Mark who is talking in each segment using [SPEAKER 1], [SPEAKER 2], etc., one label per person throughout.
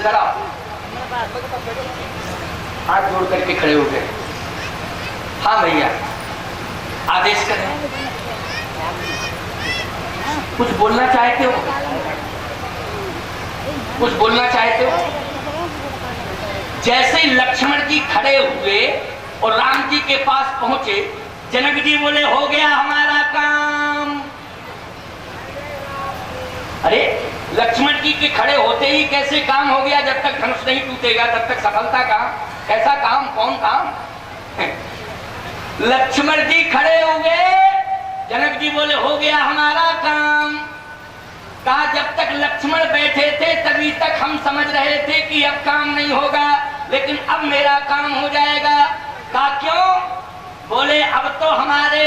[SPEAKER 1] इधर आओ। हाथ जोड़ करके खड़े हो गए। हाँ भैया, आदेश करें। कुछ बोलना चाहते हो? कुछ बोलना चाहते हो? जैसे ही लक्ष्मण जी खड़े हुए और राम जी के पास पहुंचे, जनक जी बोले हो गया हमारा काम। अरे लक्ष्मण जी के खड़े होते ही कैसे काम हो गया? जब तक धनुष नहीं टूटेगा तब तक सफलता कहां? कैसा काम? कौन काम? लक्ष्मण जी खड़े हुए, जनक जी बोले हो गया हमारा काम। कहा जब तक लक्ष्मण बैठे थे तभी तक हम समझ रहे थे कि अब काम नहीं होगा, लेकिन अब मेरा काम हो जाएगा। कहा क्यों? बोले अब तो हमारे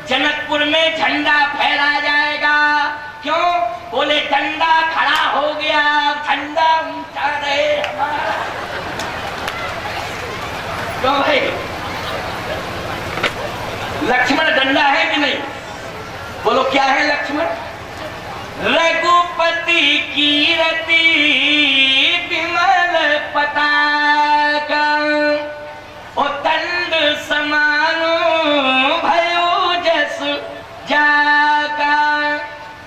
[SPEAKER 1] जनकपुर में झंडा फहरा जाएगा। क्यों? बोले झंडा खड़ा हो गया, झंडा ऊंचा रहे हमारा। क्यों भाई? लक्ष्मण डंडा है कि नहीं? बोलो क्या है लक्ष्मण? रघुपति कीरति विमल पताका, ओ दंड समानो भयो जस जाका।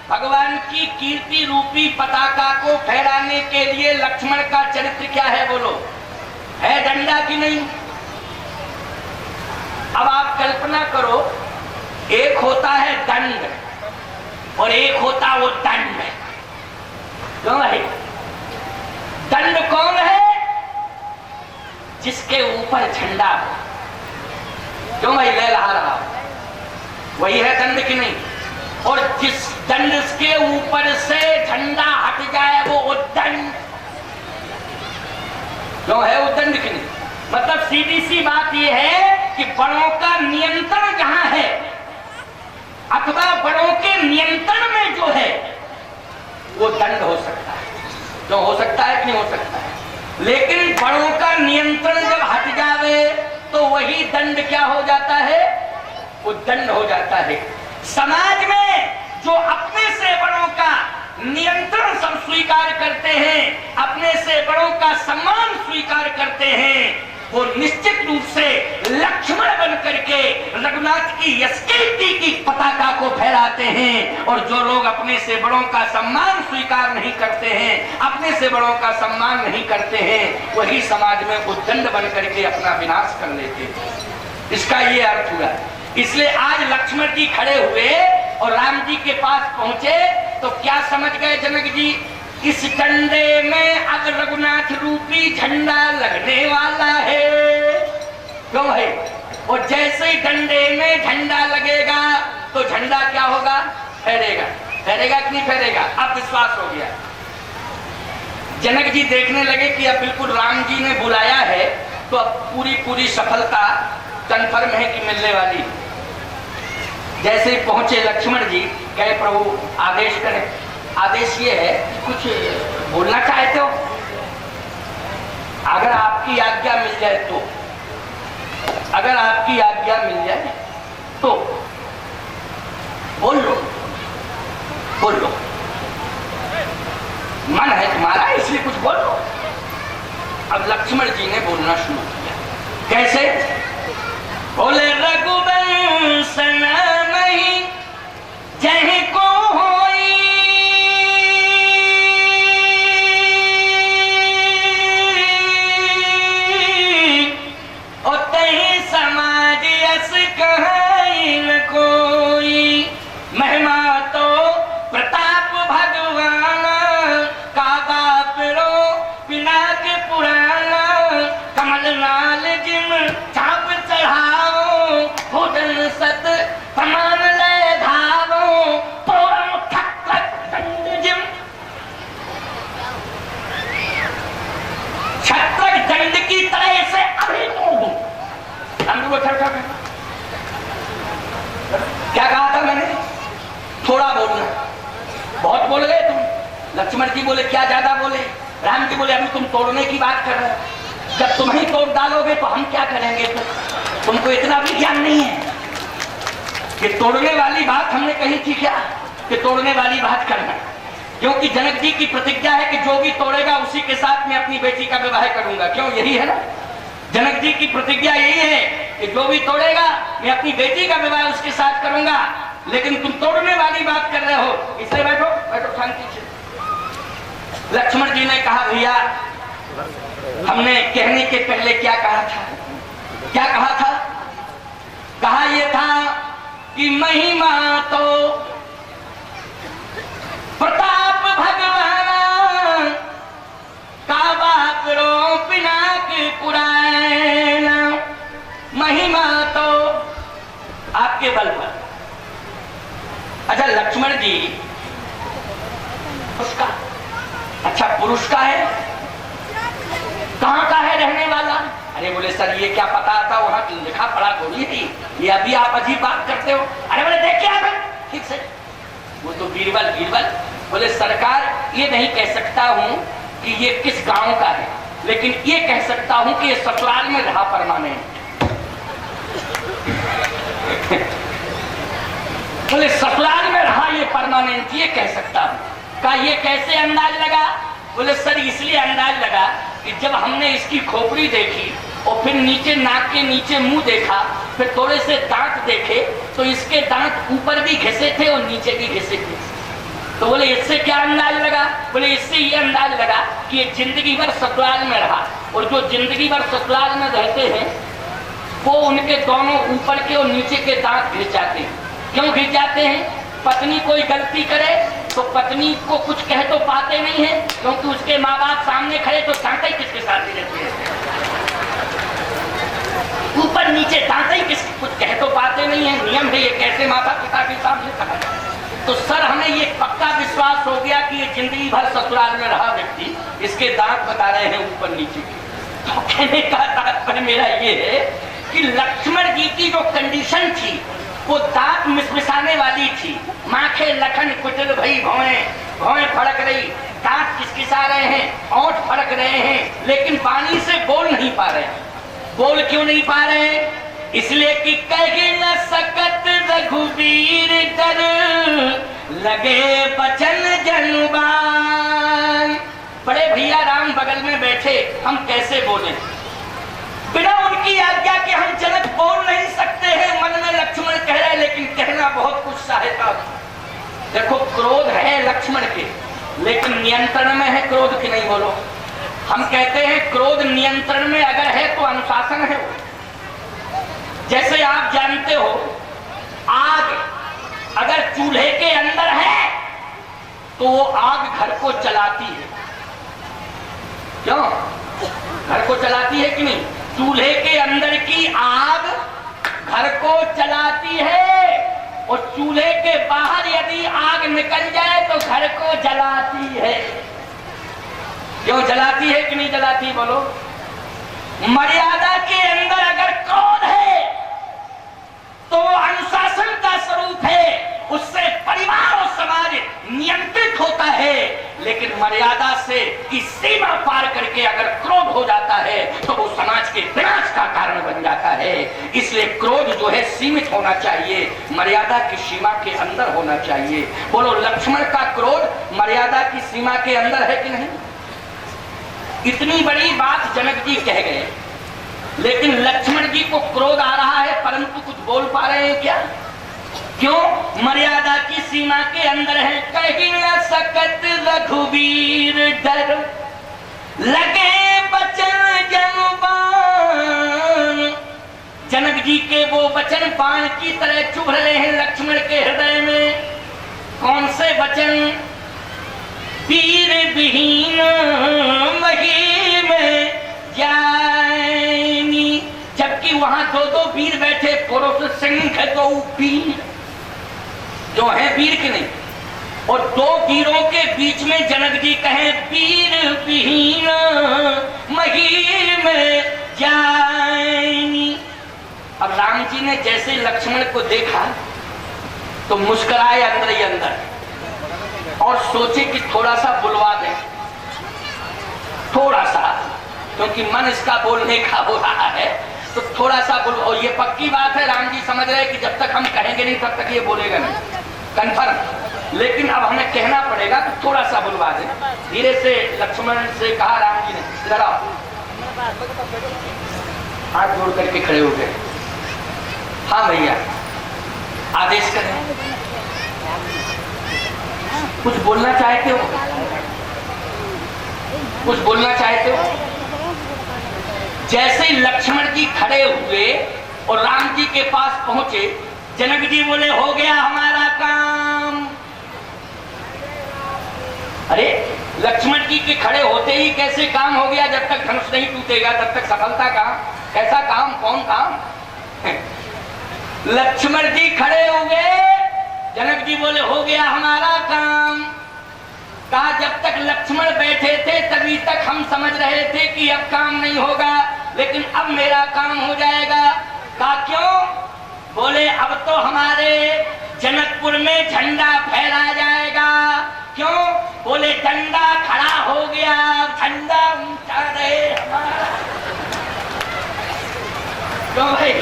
[SPEAKER 1] भगवान की कीर्ति रूपी पताका को फहराने के लिए लक्ष्मण का चरित्र क्या है? बोलो, है डंडा कि नहीं? अब आप कल्पना करो, एक होता है दंड और एक होता वो दंड। क्यों भाई? दंड कौन है? जिसके ऊपर झंडा हो। क्यों भाई लहरा रहा? वही है दंड कि नहीं? और जिस दंड के ऊपर से झंडा हट जाए वो उद्दंड। क्यों है उद्दंड कि नहीं? मतलब सीधी सी बात यह है कि बड़ों का नियंत्रण जहां है अथवा बड़ों के नियंत्रण में जो है वो दंड हो सकता है। क्यों हो सकता है कि नहीं हो सकता है? लेकिन बड़ों का नियंत्रण जब हट जावे तो वही दंड क्या हो जाता है? वो दंड हो जाता है। समाज में जो अपने से बड़ों का नियंत्रण सब स्वीकार करते हैं, अपने से बड़ों का सम्मान स्वीकार करते हैं, वो निश्चित रूप से लक्ष्मण बन करके रघुनाथ की यशकीर्ति की पताका को फहराते हैं। और जो लोग अपने से बड़ों का सम्मान स्वीकार नहीं करते हैं, अपने से बड़ों का सम्मान नहीं करते हैं, वही समाज में उद्दंड बन करके अपना विनाश कर लेते हैं। इसका ये अर्थ हुआ। इसलिए आज लक्ष्मण जी खड़े हुए और राम जी के पास पहुंचे तो क्या समझ गए जनक जी? इस डंडे में अब रघुनाथ रूपी झंडा लगने वाला है। क्यों भाई? और जैसे ही डंडे में झंडा लगेगा तो झंडा क्या होगा? फहरेगा। फहरेगा कि नहीं फहरेगा? अब विश्वास हो गया। जनक जी देखने लगे कि अब बिल्कुल राम जी ने बुलाया है तो अब पूरी सफलता कन्फर्म है कि मिलने वाली। जैसे ही पहुंचे लक्ष्मण जी, कहे प्रभु आदेश करें। आदेश ये है, कुछ बोलना चाहते हो? अगर आपकी आज्ञा मिल जाए तो, अगर आपकी आज्ञा मिल जाए तो बोल लो, बोल लो। मन है तुम्हारा इसलिए कुछ बोलो। अब लक्ष्मण जी ने बोलना शुरू किया। कैसे? बोले रघुवंश नहीं जय को होई, और तही समाज यस कहाई न कोई। महिमा तो प्रताप भगवान का बापरो पिनाक पुराना, कमल नाल जिम चाप चढ़ाओ, भोजन सत समान ले धावो, पोरम ठक्कत दंड जिम। छत्रक दंड की तरह से अभी तोड़ूं। क्या कहा था मैंने? थोड़ा बोलना। बहुत बोल गए तुम। लक्ष्मण जी बोले क्या ज्यादा बोले? राम जी बोले अभी तुम तोड़ने की बात कर रहे हो, जब तुम ही तोड़ डालोगे तो हम क्या करेंगे? तो तुमको इतना भी ज्ञान नहीं है कि तोड़ने वाली बात हमने कही थी क्या कि तोड़ने वाली बात करना। क्योंकि जनक जी की प्रतिज्ञा है कि जो भी तोड़ेगा उसी के साथ मैं अपनी बेटी का विवाह करूंगा। क्यों, यही है ना, जनक जी की प्रतिज्ञा यही है कि जो भी तोड़ेगा मैं अपनी बेटी का विवाह उसके साथ करूंगा। लेकिन तुम तोड़ने वाली बात कर रहे हो, इसलिए बैठो बैठो शांति से। लक्ष्मण जी ने कहा भैया हमने कहने के पहले क्या कहा था, क्या कहा था? कहा यह था कि महिमा तो प्रताप भगवान काबा करो पिनाक पुराना, महिमा तो आपके बल पर। अच्छा लक्ष्मण जी उसका अच्छा पुरुष का है, कहां का है रहने वाला? अरे बोले सर ये क्या पता था, वहां लिखा पढ़ा थोड़ी थी, ये अभी आप अजीब बात करते हो। अरे बोले देख क्या है ठीक से, वो तो बीरबल बीरबल। बोले सरकार ये नहीं कह सकता हूं कि ये किस गांव का है, लेकिन ये कह सकता हूं कि ये ससुराल में रहा परमानेंट। बोले ससुराल में रहा ये परमानेंट, ये कह सकता हूं। का ये कैसे अंदाज लगा? बोले सर इसलिए अंदाज लगा कि जब हमने इसकी खोपड़ी देखी और फिर नीचे नाक के नीचे मुंह देखा, फिर थोड़े से दांत देखे तो इसके दांत ऊपर भी घिसे थे और नीचे भी घिसे थे। तो बोले इससे क्या अंदाज लगा? बोले इससे ये अंदाज लगा कि ये जिंदगी भर ससुराल में रहा, और जो जिंदगी भर ससुराल में रहते हैं वो उनके दोनों ऊपर के और नीचे के दांत घिस जाते हैं। क्यों घिस जाते हैं? पत्नी कोई गलती करे तो पत्नी को कुछ कह तो पाते नहीं है, क्योंकि उसके माँ बाप सामने खड़े तो दांत ही किसके साथ ही रहते हैं, ऊपर नीचे दांत ही किस कुछ कह तो पाते नहीं है। नियम है ये, कैसे माता पिता के सामने कहा जाए। तो सर हमें ये पक्का विश्वास हो गया कि ये जिंदगी भर ससुराल में रहा व्यक्ति, इसके दांत बता रहे हैं ऊपर नीचे के। तो कहने का तात्पर्य मेरा ये है कि लक्ष्मण जी की जो कंडीशन थी वो दांत मिसमिसाने वाली थी। माखे लखन कुटिल भई भौएं, भौएं फड़क रही, दांत किसकिसा रहे हैं, ओंठ फड़क रहे हैं, लेकिन वाणी से बोल नहीं पा रहे। बोल क्यों नहीं पा रहे? इसलिए कि कहे न सकत रघुवीर डर, लगे बचन जनुबान। बड़े भैया राम बगल में बैठे, हम कैसे बोले? बिना उनकी आज्ञा के हम जनक बोल नहीं सकते हैं। मन में लक्ष्मण कह रहे, लेकिन कहना बहुत कुछ सहायता। देखो क्रोध है लक्ष्मण के, लेकिन नियंत्रण में है क्रोध की नहीं। बोलो हम कहते हैं क्रोध नियंत्रण में अगर है तो अनुशासन है। जैसे आप जानते हो आग अगर चूल्हे के अंदर है तो वो आग घर को चलाती है। क्यों घर को चलाती है कि नहीं? चूल्हे के अंदर की आग घर को चलाती है, और चूल्हे के बाहर यदि आग निकल जाए तो घर को जलाती है। क्यों जलाती है कि नहीं जलाती? बोलो। मर्यादा के अंदर अगर क्रोध है तो वो अनुशासन का स्वरूप है, उससे परिवार और समाज नियंत्रित होता है। लेकिन मर्यादा से की सीमा पार करके अगर क्रोध हो जाता है तो वो समाज के विनाश का कारण बन जाता है। इसलिए क्रोध जो है सीमित होना चाहिए, मर्यादा की सीमा के अंदर होना चाहिए। बोलो लक्ष्मण का क्रोध मर्यादा की सीमा के अंदर है कि नहीं? इतनी बड़ी बात जनक जी कह गए, लेकिन लक्ष्मण जी को क्रोध आ रहा है परंतु कुछ बोल पा रहे हैं क्या? क्यों? मर्यादा की सीमा के अंदर है। कहीं न सकत रघुवीर डर, लगे बचन जनुबान। जनक जी के वो वचन बाण की तरह चुभ रहे हैं लक्ष्मण के हृदय में। कौन से वचन? वीर विहीन मही में जानी। जबकि वहां दो दो वीर बैठे, पुरुष सिंह दो वीर जो है वीर के नहीं, और दो वीरों के बीच में जनक जी कहें वीर विहीन मही में जानी। अब राम जी ने जैसे लक्ष्मण को देखा तो मुस्कुराए अंदर ही अंदर और सोचे कि थोड़ा सा बुलवा दें, थोड़ा सा, क्योंकि मन इसका बोलने का हो रहा है तो थोड़ा सा बुलवा। और ये पक्की बात है, राम जी समझ रहे कि जब तक हम कहेंगे नहीं तब तक ये बोलेगा नहीं, कन्फर्म। लेकिन अब हमें कहना पड़ेगा कि थोड़ा सा बुलवा दे। धीरे से लक्ष्मण से कहा राम जी ने, इधर आओ। हाथ जोड़ करके खड़े हो गए। हाँ भैया, आदेश करें। कुछ बोलना चाहते हो? कुछ बोलना चाहते हो? जैसे ही लक्ष्मण जी खड़े हुए और राम जी के पास पहुंचे, जनक जी बोले हो गया हमारा काम। अरे लक्ष्मण जी के खड़े होते ही कैसे काम हो गया? जब तक धनुष नहीं टूटेगा तब तक सफलता काम। कैसा काम? कौन काम? लक्ष्मण जी खड़े हुए, जनक जी बोले हो गया हमारा काम। कहा जब तक लक्ष्मण बैठे थे तभी तक हम समझ रहे थे कि अब काम नहीं होगा, लेकिन अब मेरा काम हो जाएगा। कहा क्यों? बोले अब तो हमारे जनकपुर में झंडा फहरा जाएगा। क्यों? बोले झंडा खड़ा हो गया, झंडा ऊंचा रहे हमारा। क्यों भाई?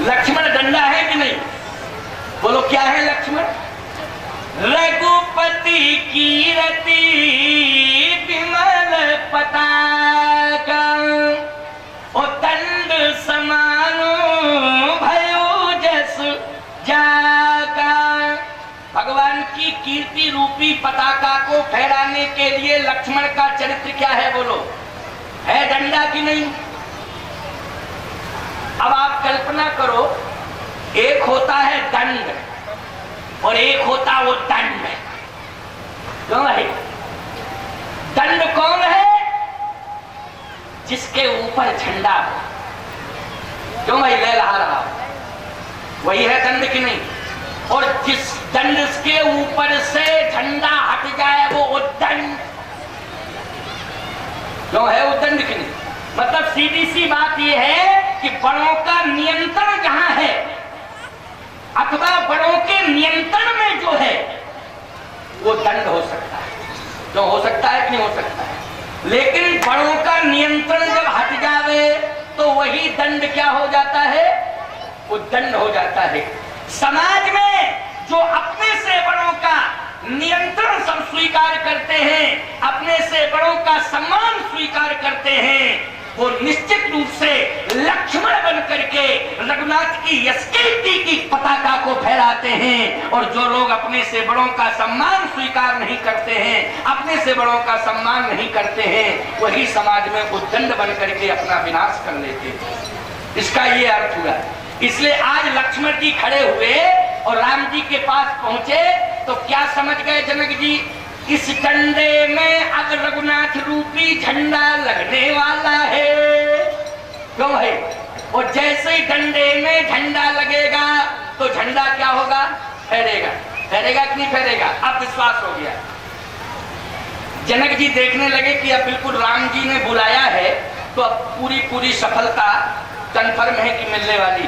[SPEAKER 1] लक्ष्मण डंडा है कि नहीं? बोलो क्या है लक्ष्मण? रघुपति कीरति विमल पताका, ओ दंड समानो भयो जस जाका। भगवान की कीर्ति रूपी पताका को फहराने के लिए लक्ष्मण का चरित्र क्या है? बोलो, है डंडा कि नहीं? अब आप कल्पना करो, एक होता है दंड और एक होता वो दंड। क्यों भाई? दंड कौन है? जिसके ऊपर झंडा हो। क्यों भाई लहरा रहा? वही है दंड कि नहीं? और जिस दंड के ऊपर से झंडा हट जाए वो उद्दंड। क्यों है उद्दंड कि नहीं? मतलब सीधी सी बात यह है कि बड़ों का नियंत्रण जहां है अथवा बड़ों के नियंत्रण में जो है वो दंड हो सकता है। क्यों हो सकता है कि नहीं हो सकता है? लेकिन बड़ों का नियंत्रण जब हट जावे तो वही दंड क्या हो जाता है? वो दंड हो जाता है। समाज में जो अपने से बड़ों का नियंत्रण सब स्वीकार करते हैं, अपने से बड़ों का सम्मान स्वीकार करते हैं, वो निश्चित रूप से लक्ष्मण बन करके रघुनाथ की यशकीर्ति की पताका को फहराते हैं। और जो लोग अपने से बड़ों का सम्मान स्वीकार नहीं करते हैं, अपने से बड़ों का सम्मान नहीं करते हैं, वही समाज में उद्दंड बन करके अपना विनाश कर लेते हैं। इसका ये अर्थ हुआ। इसलिए आज लक्ष्मण जी खड़े हुए और राम जी के पास पहुंचे तो क्या समझ गए जनक जी? इस डंडे में अब रघुनाथ रूपी झंडा लगने वाला है। क्यों भाई? और जैसे ही डंडे में झंडा लगेगा तो झंडा क्या होगा? फहरेगा। फहरेगा कि नहीं फहरेगा? अब विश्वास हो गया। जनक जी देखने लगे कि अब बिल्कुल राम जी ने बुलाया है तो अब पूरी सफलता कन्फर्म है कि मिलने वाली।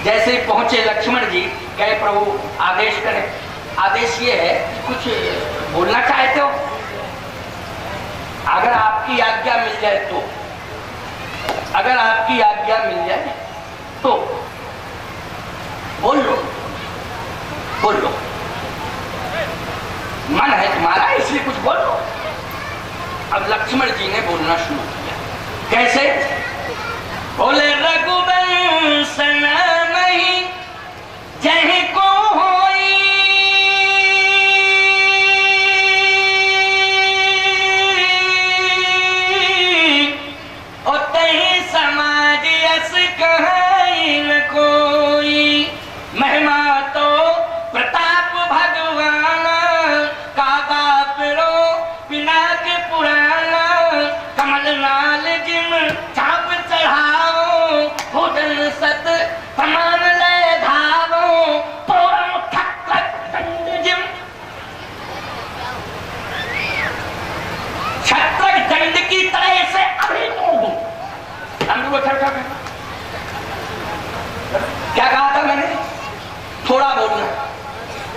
[SPEAKER 1] जैसे ही पहुंचे लक्ष्मण जी, कहे प्रभु आदेश करें। आदेश ये है, कुछ बोलना चाहते हो? अगर आपकी आज्ञा मिल जाए तो, अगर आपकी आज्ञा मिल जाए तो बोल लो, बोल लो। मन है तुम्हारा इसलिए कुछ बोलो। अब लक्ष्मण जी ने बोलना शुरू किया। कैसे? बोले रघुवंश नहीं जय को होई, और तही समाज यस कहाई न कोई। महिमा तो प्रताप भगवान का बापरो पिनाक पुराना, कमल नाल जिम चाप चढ़ाओ, भोजन सत समान ले धावो, पोरम ठक्कत दंड जिम। छत्रक दंड की तरह से अभी क्या कहा था मैंने? थोड़ा बोलना।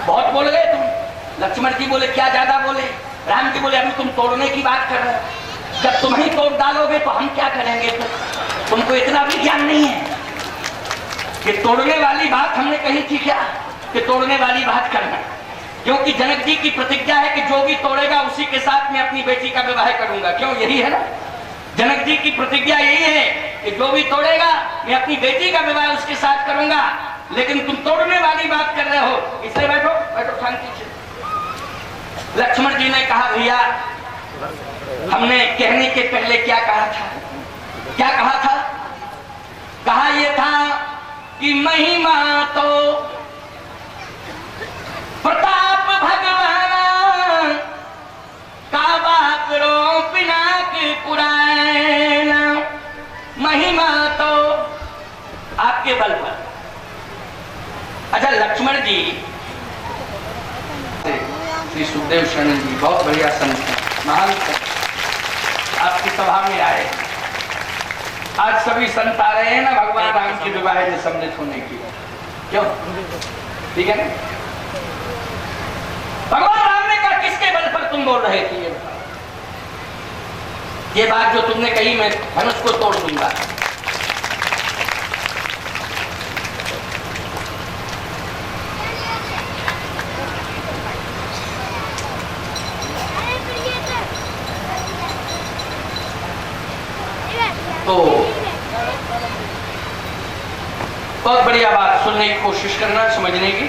[SPEAKER 1] बहुत बोल गए तुम। लक्ष्मण जी बोले क्या ज्यादा बोले? राम जी बोले अभी तुम तोड़ने की बात कर रहे हो, जब तुम ही तोड़ डालोगे तो हम क्या करेंगे? तो तुमको इतना भी ज्ञान नहीं है। कि तोड़ने वाली बात हमने कही थी क्या कि तोड़ने वाली बात करना, क्योंकि जनक जी की प्रतिज्ञा है कि जो भी तोड़ेगा उसी के साथ मैं अपनी बेटी का विवाह करूंगा। क्यों, यही है ना, जनक जी की प्रतिज्ञा यही है कि जो भी तोड़ेगा मैं अपनी बेटी का विवाह उसके साथ करूंगा। लेकिन तुम तोड़ने वाली बात कर रहे हो, इसलिए बैठो बैठो शांति से। लक्ष्मण जी ने कहा भैया हमने कहने के पहले क्या कहा था, क्या कहा था? कहा यह था कि महिमा तो प्रताप भगवान का बाकरो पिनाक पुराना, महिमा तो आपके बल पर। अच्छा लक्ष्मण जी, श्री सुखदेव शरण जी बहुत बढ़िया संत हैं, महान संत, आपकी सभा में आए। आज सभी संत आ रहे हैं ना भगवान राम के विवाह में सम्मिलित होने की, क्यों? ठीक है ना? भगवान राम ने कहा किसके बल पर तुम बोल रहे थे ये बात जो तुमने कही मैं धनुष को तोड़ दूंगा। तो बहुत बढ़िया बात, सुनने की कोशिश करना, समझने की।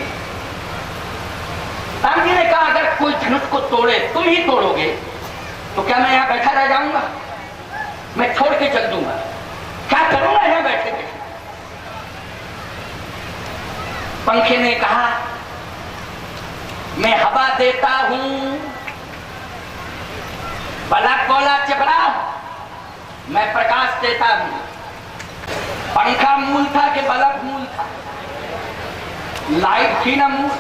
[SPEAKER 1] राम जी ने कहा अगर कोई धनुष को तोड़े, तुम ही तोड़ोगे, तो क्या मैं यहाँ बैठा रह जाऊंगा? मैं छोड़ के चल दूंगा, क्या करूंगा यहाँ बैठे बैठे? पंखे ने कहा मैं हवा देता हूं, बला कोला चपड़ा, मैं प्रकाश देता हूं। पंखा मूल था कि बल्ब मूल था? लाइट थी ना मूल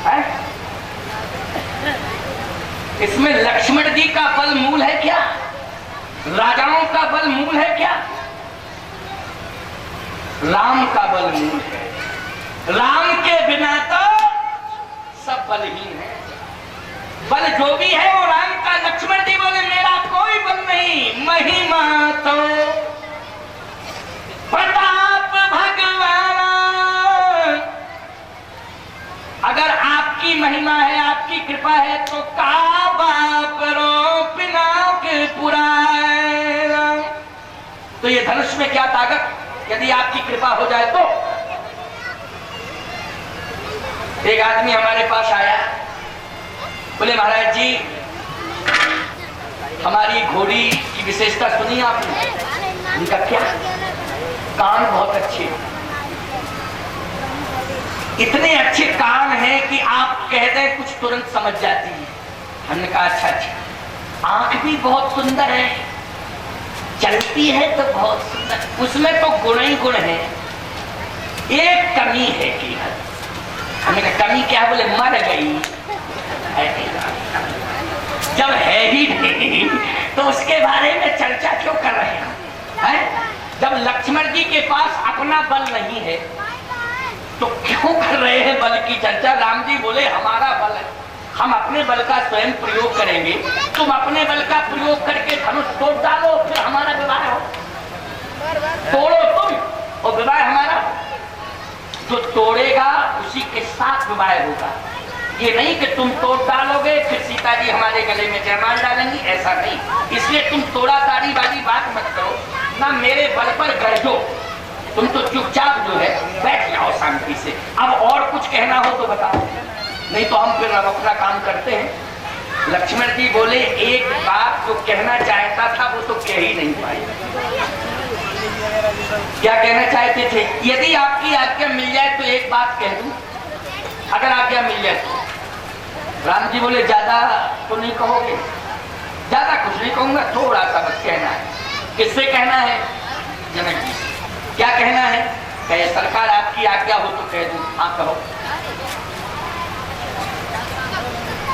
[SPEAKER 1] है? इसमें लक्ष्मण जी का बल मूल है क्या? राजाओं का बल मूल है क्या? राम का बल मूल है। राम के बिना तो सब बलहीन है। बल जो भी है वो राम का। लक्ष्मण जी बोले मेरा कोई बल नहीं, महिमा तो प्रताप भगवान। अगर आपकी महिमा है, आपकी कृपा है, तो काबा करो पिनाक पुराना। तो ये धनुष में क्या ताकत, यदि आपकी कृपा हो जाए तो? एक आदमी हमारे पास आया, बोले महाराज जी हमारी घोड़ी की विशेषता सुनी आपने? उनका क्या? कान बहुत अच्छे, इतने अच्छे कान हैं कि आप कह दें कुछ तुरंत समझ जाती है। हमने कहा अच्छा अच्छा। आंख भी बहुत सुंदर है, चलती है तो बहुत सुंदर, उसमें तो गुण ही गुण है, एक कमी है कि हमने कहा कमी क्या? बोले मर गई। जब है ही नहीं तो उसके बारे में चर्चा क्यों कर रहे हैं? जब लक्ष्मण जी के पास अपना बल नहीं है तो क्यों कर रहे हैं बल की चर्चा? राम जी बोले हमारा बल है, हम अपने बल का स्वयं प्रयोग करेंगे, तुम अपने बल का प्रयोग करके धनुष तोड़ डालो, फिर हमारा विवाह हो। तोड़ो तुम और विवाह हमारा हो। जो तोड़ेगा उसी के साथ विवाह होगा। ये नहीं कि तुम तोड़ डालोगे फिर सीता जी हमारे गले में जयमाल डालेंगी, ऐसा नहीं। इसलिए तुम तोड़ा ताड़ी वाली बात मत करो ना, मेरे बल पर गरजो। तुम तो चुपचाप जो है बैठ जाओ शांति से। अब और कुछ कहना हो तो बताओ, नहीं तो हम फिर अपना काम करते हैं। लक्ष्मण जी बोले एक बात जो कहना चाहता था वो तो कह ही नहीं पाए। क्या कहना चाहते थे? यदि आपकी आज्ञा मिल जाए तो एक बात कह दूं, अगर आज्ञा मिल जाए तो। राम जी बोले ज्यादा तो नहीं कहोगे? ज्यादा कुछ नहीं कहूंगा, थोड़ा सा बस कहना है। किससे कहना है? जनक जी। क्या कहना है? कहे सरकार आपकी आज्ञा हो तो कह दूं। हाँ कहो।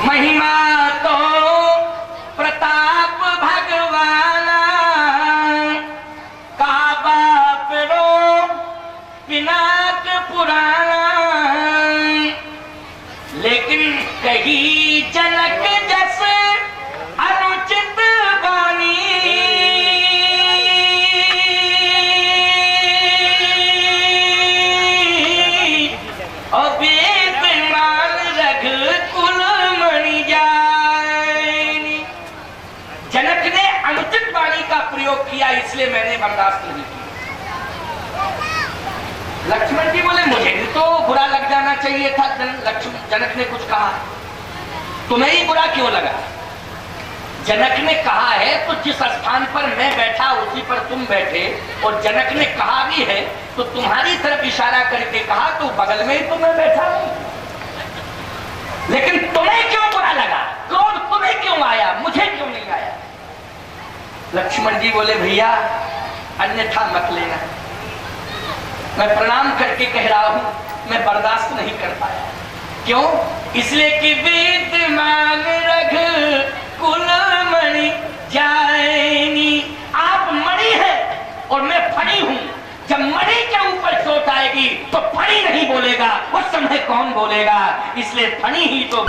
[SPEAKER 1] महिमा तो प्रताप भगवान का बाप रो पिनाक पुराना। लेकिन कही जनक जैसे अनुचित बानी, जनक ने अनुचित वाणी का प्रयोग किया, इसलिए मैंने बर्दाश्त नहीं किया। लक्ष्मण जी बोले मुझे भी तो बुरा लग जाना चाहिए था। जनक ने कुछ कहा, तुम्हें ही बुरा क्यों लगा? जनक ने कहा है तो जिस स्थान पर मैं बैठा उसी पर तुम बैठे, और जनक ने कहा भी है तो तुम्हारी तरफ इशारा करके कहा तो बगल में ही तो मैं बैठा हूं। लेकिन तुम्हें क्यों बुरा लगा? क्रोध तुम्हें क्यों आया, मुझे क्यों नहीं आया? लक्ष्मण जी बोले भैया अन्यथा मत लेना, मैं प्रणाम करके कह रहा हूं, मैं बर्दाश्त नहीं कर पाया। क्यों? इसलिए कि विद्यमान रघ कुल मणि जाएनी। आप मणि है और मैं फणी हूं। जब मणि के ऊपर चोट आएगी तो फणी नहीं बोलेगा, उस समय कौन बोलेगा? इसलिए फणी ही तो